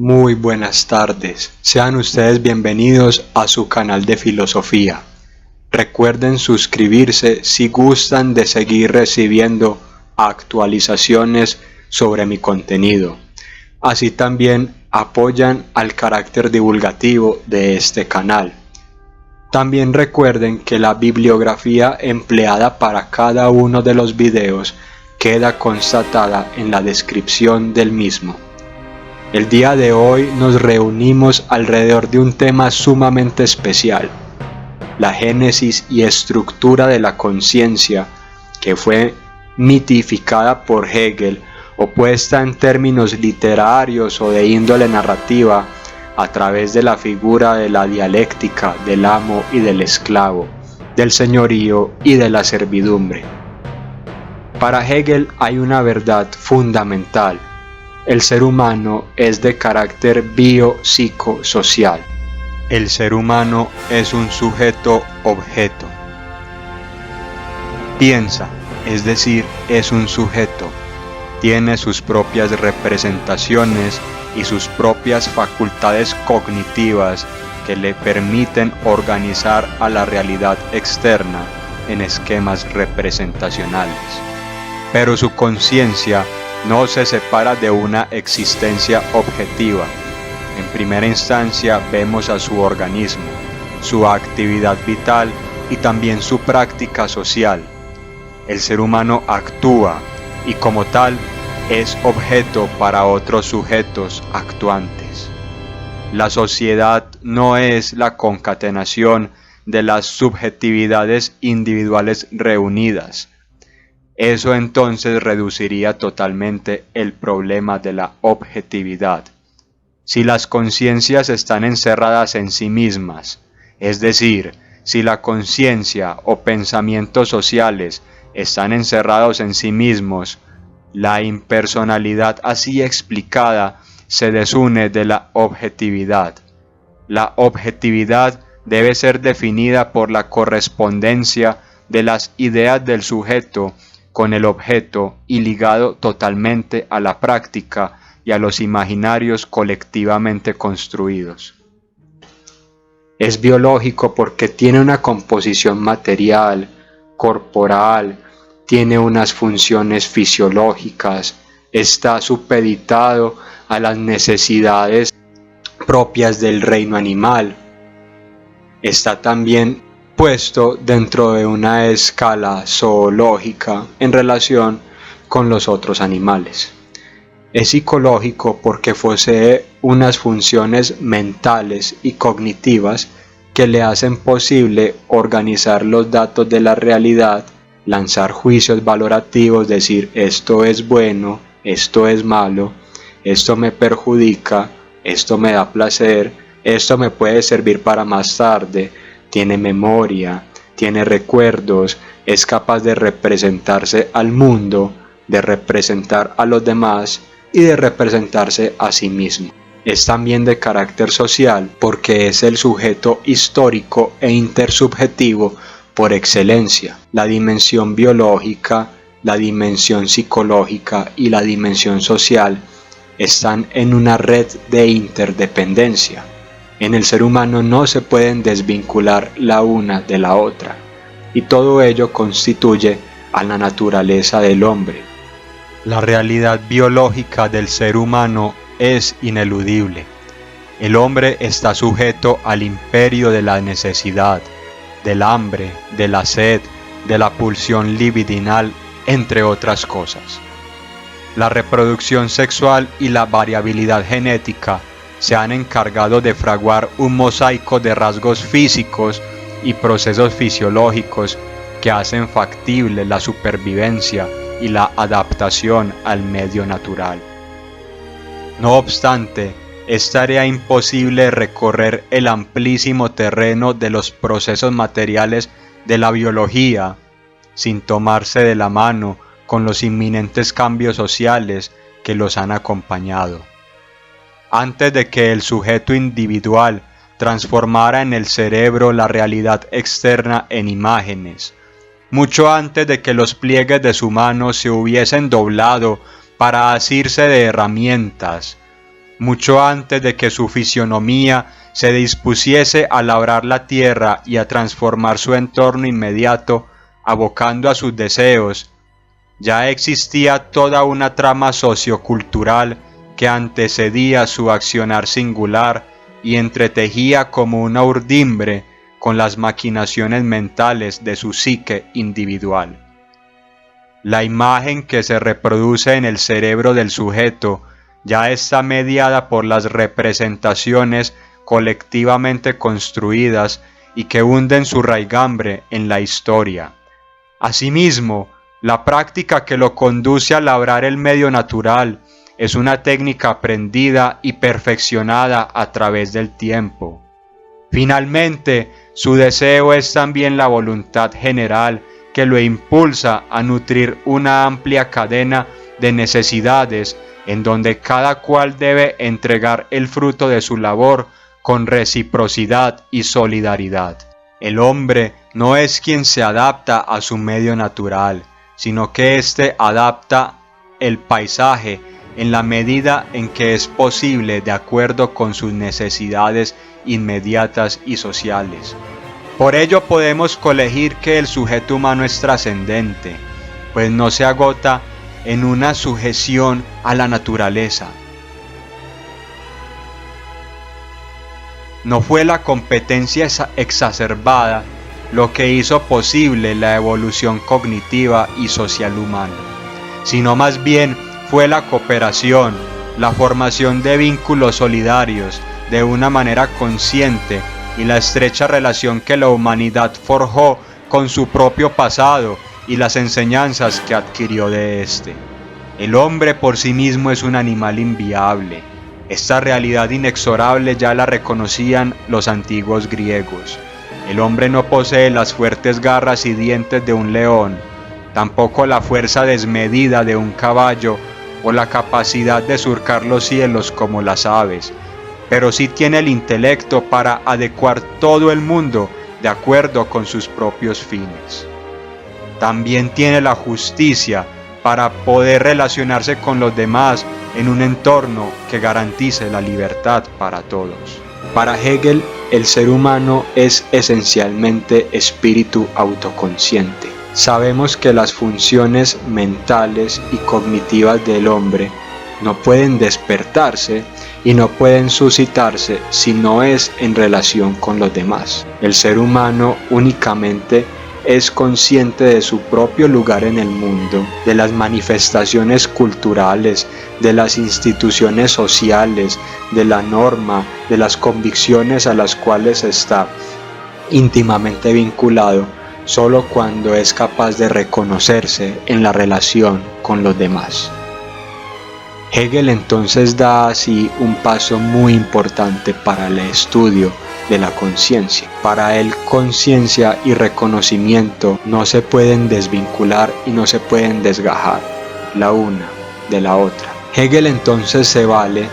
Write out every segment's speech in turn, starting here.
Muy buenas tardes, sean ustedes bienvenidos a su canal de filosofía. Recuerden suscribirse si gustan de seguir recibiendo actualizaciones sobre mi contenido. Así también apoyan al carácter divulgativo de este canal. También recuerden que la bibliografía empleada para cada uno de los videos queda constatada en la descripción del mismo. El día de hoy nos reunimos alrededor de un tema sumamente especial, la génesis y estructura de la conciencia, que fue mitificada por Hegel o puesta en términos literarios o de índole narrativa a través de la figura de la dialéctica del amo y del esclavo, del señorío y de la servidumbre. Para Hegel hay una verdad fundamental: el ser humano es de carácter biopsicosocial. El ser humano es un sujeto-objeto. Piensa, es decir, es un sujeto. Tiene sus propias representaciones y sus propias facultades cognitivas que le permiten organizar a la realidad externa en esquemas representacionales. Pero su conciencia no se separa de una existencia objetiva. En primera instancia vemos a su organismo, su actividad vital y también su práctica social. El ser humano actúa y como tal es objeto para otros sujetos actuantes. La sociedad no es la concatenación de las subjetividades individuales reunidas. Eso entonces reduciría totalmente el problema de la objetividad. Si las conciencias están encerradas en sí mismas, es decir, si la conciencia o pensamientos sociales están encerrados en sí mismos, la impersonalidad así explicada se desune de la objetividad. La objetividad debe ser definida por la correspondencia de las ideas del sujeto con el objeto y ligado totalmente a la práctica y a los imaginarios colectivamente construidos. Es biológico porque tiene una composición material, corporal, tiene unas funciones fisiológicas, está supeditado a las necesidades propias del reino animal, está también puesto dentro de una escala zoológica en relación con los otros animales. Es psicológico porque posee unas funciones mentales y cognitivas que le hacen posible organizar los datos de la realidad, lanzar juicios valorativos, decir esto es bueno, esto es malo, esto me perjudica, esto me da placer, esto me puede servir para más tarde. Tiene memoria, tiene recuerdos, es capaz de representarse al mundo, de representar a los demás y de representarse a sí mismo. Es también de carácter social porque es el sujeto histórico e intersubjetivo por excelencia. La dimensión biológica, la dimensión psicológica y la dimensión social están en una red de interdependencia. En el ser humano no se pueden desvincular la una de la otra, y todo ello constituye a la naturaleza del hombre. La realidad biológica del ser humano es ineludible. El hombre está sujeto al imperio de la necesidad, del hambre, de la sed, de la pulsión libidinal, entre otras cosas. La reproducción sexual y la variabilidad genética se han encargado de fraguar un mosaico de rasgos físicos y procesos fisiológicos que hacen factible la supervivencia y la adaptación al medio natural. No obstante, es tarea imposible recorrer el amplísimo terreno de los procesos materiales de la biología sin tomarse de la mano con los inminentes cambios sociales que los han acompañado. Antes de que el sujeto individual transformara en el cerebro la realidad externa en imágenes, mucho antes de que los pliegues de su mano se hubiesen doblado para asirse de herramientas, mucho antes de que su fisionomía se dispusiese a labrar la tierra y a transformar su entorno inmediato, abocando a sus deseos, ya existía toda una trama sociocultural que antecedía su accionar singular y entretejía como una urdimbre con las maquinaciones mentales de su psique individual. La imagen que se reproduce en el cerebro del sujeto ya está mediada por las representaciones colectivamente construidas y que hunden su raigambre en la historia. Asimismo, la práctica que lo conduce a labrar el medio natural es una técnica aprendida y perfeccionada a través del tiempo. Finalmente, su deseo es también la voluntad general que lo impulsa a nutrir una amplia cadena de necesidades en donde cada cual debe entregar el fruto de su labor con reciprocidad y solidaridad. El hombre no es quien se adapta a su medio natural, sino que éste adapta el paisaje en la medida en que es posible de acuerdo con sus necesidades inmediatas y sociales. Por ello podemos colegir que el sujeto humano es trascendente, pues no se agota en una sujeción a la naturaleza. No fue la competencia exacerbada lo que hizo posible la evolución cognitiva y social humana, sino más bien fue la cooperación, la formación de vínculos solidarios de una manera consciente y la estrecha relación que la humanidad forjó con su propio pasado y las enseñanzas que adquirió de éste. El hombre por sí mismo es un animal inviable. Esta realidad inexorable ya la reconocían los antiguos griegos. El hombre no posee las fuertes garras y dientes de un león, tampoco la fuerza desmedida de un caballo o la capacidad de surcar los cielos como las aves, pero sí tiene el intelecto para adecuar todo el mundo de acuerdo con sus propios fines. También tiene la justicia para poder relacionarse con los demás en un entorno que garantice la libertad para todos. Para Hegel, el ser humano es esencialmente espíritu autoconsciente. Sabemos que las funciones mentales y cognitivas del hombre no pueden despertarse y no pueden suscitarse si no es en relación con los demás. El ser humano únicamente es consciente de su propio lugar en el mundo, de las manifestaciones culturales, de las instituciones sociales, de la norma, de las convicciones a las cuales está íntimamente vinculado, solo cuando es capaz de reconocerse en la relación con los demás. Hegel entonces da así un paso muy importante para el estudio de la conciencia. Para él, conciencia y reconocimiento no se pueden desvincular y no se pueden desgajar la una de la otra. Hegel entonces se vale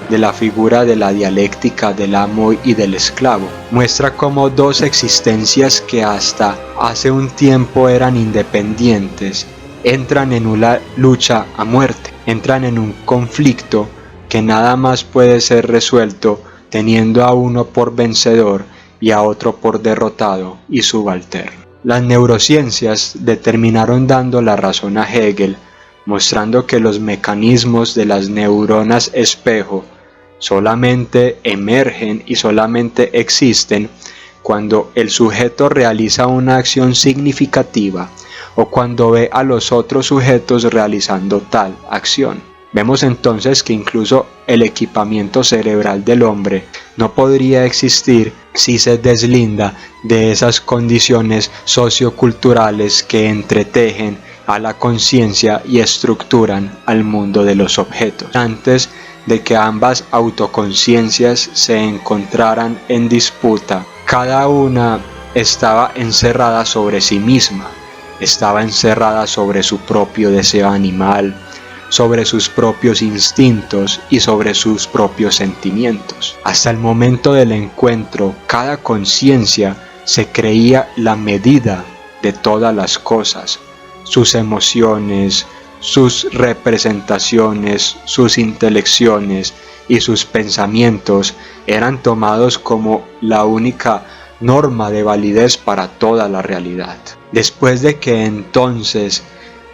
de la figura de la dialéctica del amo y del esclavo. Muestra cómo dos existencias que hasta hace un tiempo eran independientes entran en una lucha a muerte, entran en un conflicto que nada más puede ser resuelto teniendo a uno por vencedor y a otro por derrotado y subalterno. Las neurociencias determinaron dando la razón a Hegel, mostrando que los mecanismos de las neuronas espejo solamente emergen y solamente existen cuando el sujeto realiza una acción significativa o cuando ve a los otros sujetos realizando tal acción. Vemos entonces que incluso el equipamiento cerebral del hombre no podría existir si se deslinda de esas condiciones socioculturales que entretejen a la conciencia y estructuran al mundo de los objetos. Antes de que ambas autoconciencias se encontraran en disputa, cada una estaba encerrada sobre sí misma, estaba encerrada sobre su propio deseo animal, sobre sus propios instintos y sobre sus propios sentimientos. Hasta el momento del encuentro, cada conciencia se creía la medida de todas las cosas, sus emociones, sus representaciones, sus intelecciones y sus pensamientos eran tomados como la única norma de validez para toda la realidad. Después de que entonces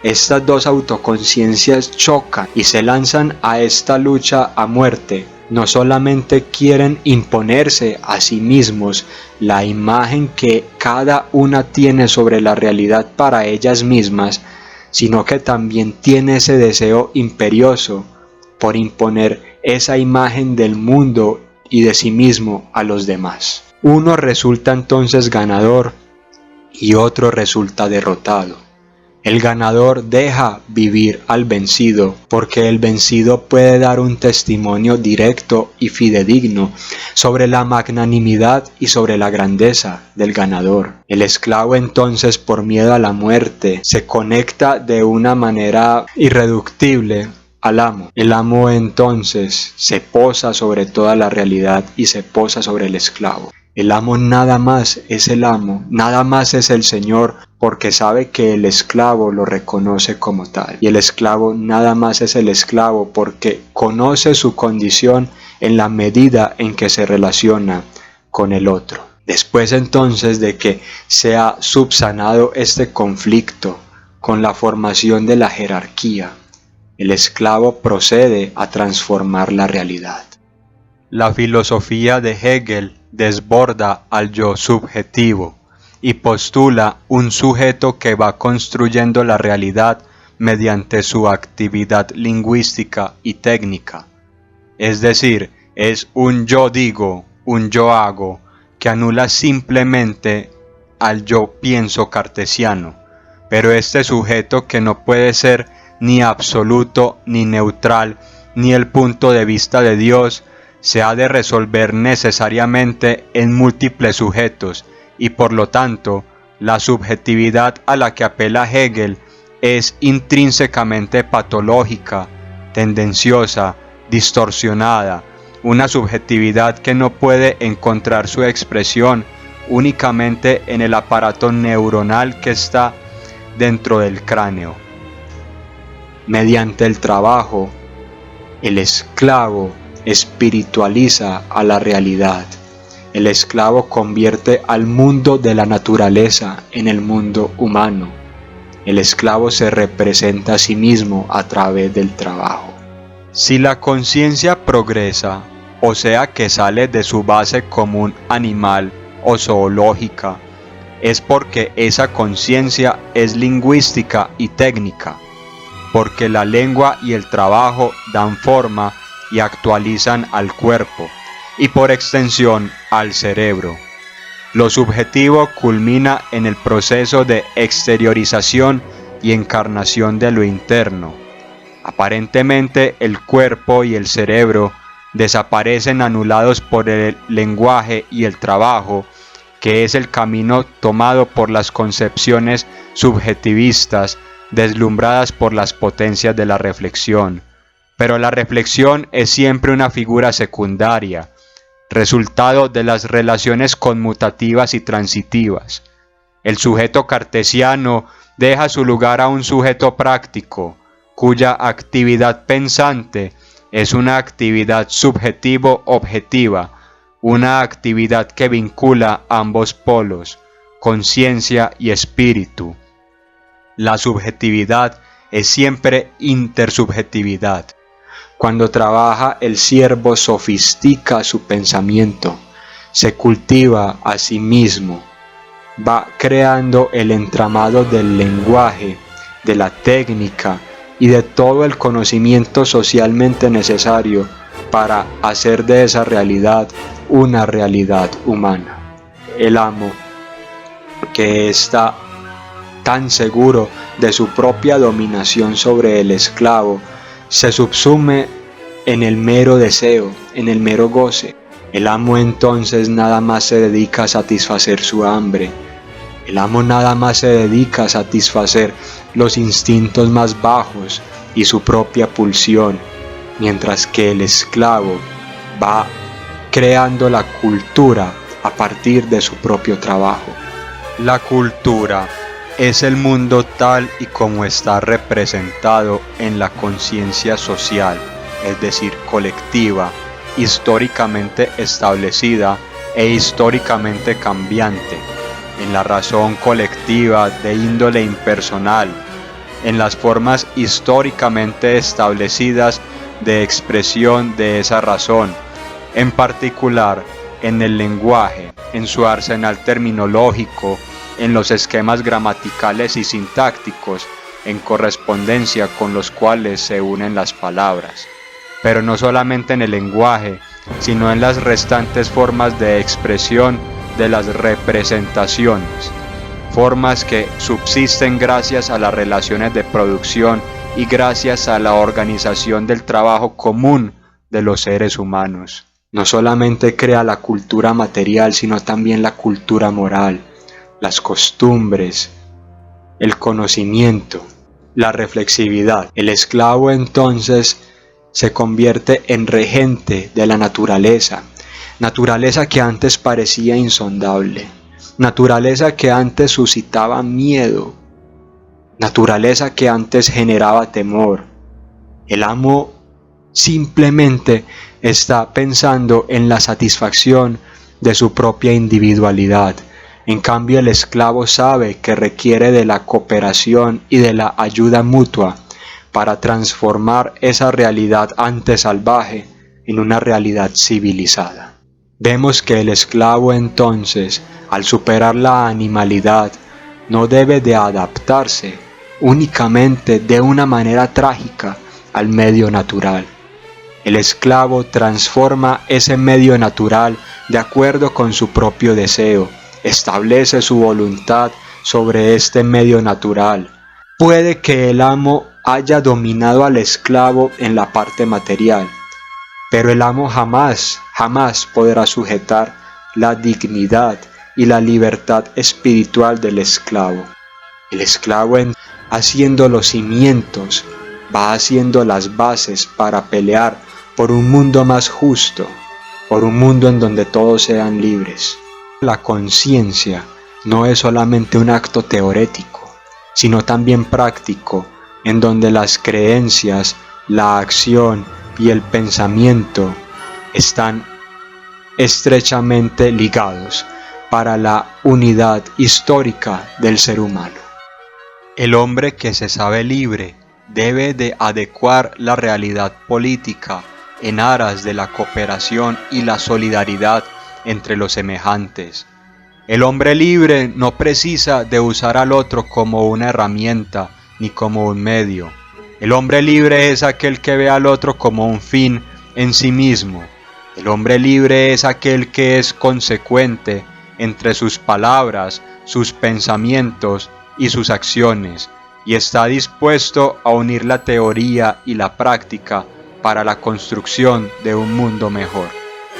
estas dos autoconciencias chocan y se lanzan a esta lucha a muerte, no solamente quieren imponerse a sí mismos la imagen que cada una tiene sobre la realidad para ellas mismas, sino que también tiene ese deseo imperioso por imponer esa imagen del mundo y de sí mismo a los demás. Uno resulta entonces ganador y otro resulta derrotado. El ganador deja vivir al vencido, porque el vencido puede dar un testimonio directo y fidedigno sobre la magnanimidad y sobre la grandeza del ganador. El esclavo entonces, por miedo a la muerte, se conecta de una manera irreductible al amo. El amo entonces se posa sobre toda la realidad y se posa sobre el esclavo. El amo nada más es el amo, nada más es el Señor, porque sabe que el esclavo lo reconoce como tal. Y el esclavo nada más es el esclavo porque conoce su condición en la medida en que se relaciona con el otro. Después entonces de que se ha subsanado este conflicto con la formación de la jerarquía, el esclavo procede a transformar la realidad. La filosofía de Hegel desborda al yo subjetivo y postula un sujeto que va construyendo la realidad mediante su actividad lingüística y técnica. Es decir, es un yo digo, un yo hago, que anula simplemente al yo pienso cartesiano, pero este sujeto que no puede ser ni absoluto ni neutral, ni el punto de vista de Dios, se ha de resolver necesariamente en múltiples sujetos y por lo tanto la subjetividad a la que apela Hegel es intrínsecamente patológica, tendenciosa, distorsionada, una subjetividad que no puede encontrar su expresión únicamente en el aparato neuronal que está dentro del cráneo. Mediante el trabajo, el esclavo espiritualiza a la realidad. El esclavo convierte al mundo de la naturaleza en el mundo humano. El esclavo se representa a sí mismo a través del trabajo. Si la conciencia progresa, o sea que sale de su base común animal o zoológica, es porque esa conciencia es lingüística y técnica, porque la lengua y el trabajo dan forma y actualizan al cuerpo, y por extensión al cerebro. Lo subjetivo culmina en el proceso de exteriorización y encarnación de lo interno. Aparentemente el cuerpo y el cerebro desaparecen anulados por el lenguaje y el trabajo, que es el camino tomado por las concepciones subjetivistas deslumbradas por las potencias de la reflexión. Pero la reflexión es siempre una figura secundaria, resultado de las relaciones conmutativas y transitivas. El sujeto cartesiano deja su lugar a un sujeto práctico, cuya actividad pensante es una actividad subjetivo-objetiva, una actividad que vincula ambos polos, conciencia y espíritu. La subjetividad es siempre intersubjetividad. Cuando trabaja, el siervo sofistica su pensamiento, se cultiva a sí mismo, va creando el entramado del lenguaje, de la técnica y de todo el conocimiento socialmente necesario para hacer de esa realidad una realidad humana. El amo, que está tan seguro de su propia dominación sobre el esclavo, se subsume en el mero deseo, en el mero goce. El amo entonces nada más se dedica a satisfacer su hambre. El amo nada más se dedica a satisfacer los instintos más bajos y su propia pulsión, mientras que el esclavo va creando la cultura a partir de su propio trabajo. La cultura es el mundo tal y como está representado en la conciencia social, es decir, colectiva, históricamente establecida e históricamente cambiante, en la razón colectiva de índole impersonal, en las formas históricamente establecidas de expresión de esa razón, en particular en el lenguaje, en su arsenal terminológico, en los esquemas gramaticales y sintácticos, en correspondencia con los cuales se unen las palabras, pero no solamente en el lenguaje, sino en las restantes formas de expresión de las representaciones, formas que subsisten gracias a las relaciones de producción y gracias a la organización del trabajo común de los seres humanos. No solamente crea la cultura material, sino también la cultura moral, las costumbres, el conocimiento, la reflexividad. El esclavo entonces se convierte en regente de la naturaleza, naturaleza que antes parecía insondable, naturaleza que antes suscitaba miedo, naturaleza que antes generaba temor. El amo simplemente está pensando en la satisfacción de su propia individualidad. En cambio, el esclavo sabe que requiere de la cooperación y de la ayuda mutua para transformar esa realidad antes salvaje en una realidad civilizada. Vemos que el esclavo entonces, al superar la animalidad, no debe de adaptarse únicamente de una manera trágica al medio natural. El esclavo transforma ese medio natural de acuerdo con su propio deseo, establece su voluntad sobre este medio natural. Puede que el amo haya dominado al esclavo en la parte material, pero el amo jamás podrá sujetar la dignidad y la libertad espiritual del esclavo. El esclavo, haciendo los cimientos, va haciendo las bases para pelear por un mundo más justo, por un mundo en donde todos sean libres. La conciencia no es solamente un acto teórico, sino también práctico, en donde las creencias, la acción y el pensamiento están estrechamente ligados para la unidad histórica del ser humano. El hombre que se sabe libre debe de adecuar la realidad política en aras de la cooperación y la solidaridad entre los semejantes. El hombre libre no precisa de usar al otro como una herramienta ni como un medio. El hombre libre es aquel que ve al otro como un fin en sí mismo. El hombre libre es aquel que es consecuente entre sus palabras, sus pensamientos y sus acciones, y está dispuesto a unir la teoría y la práctica para la construcción de un mundo mejor.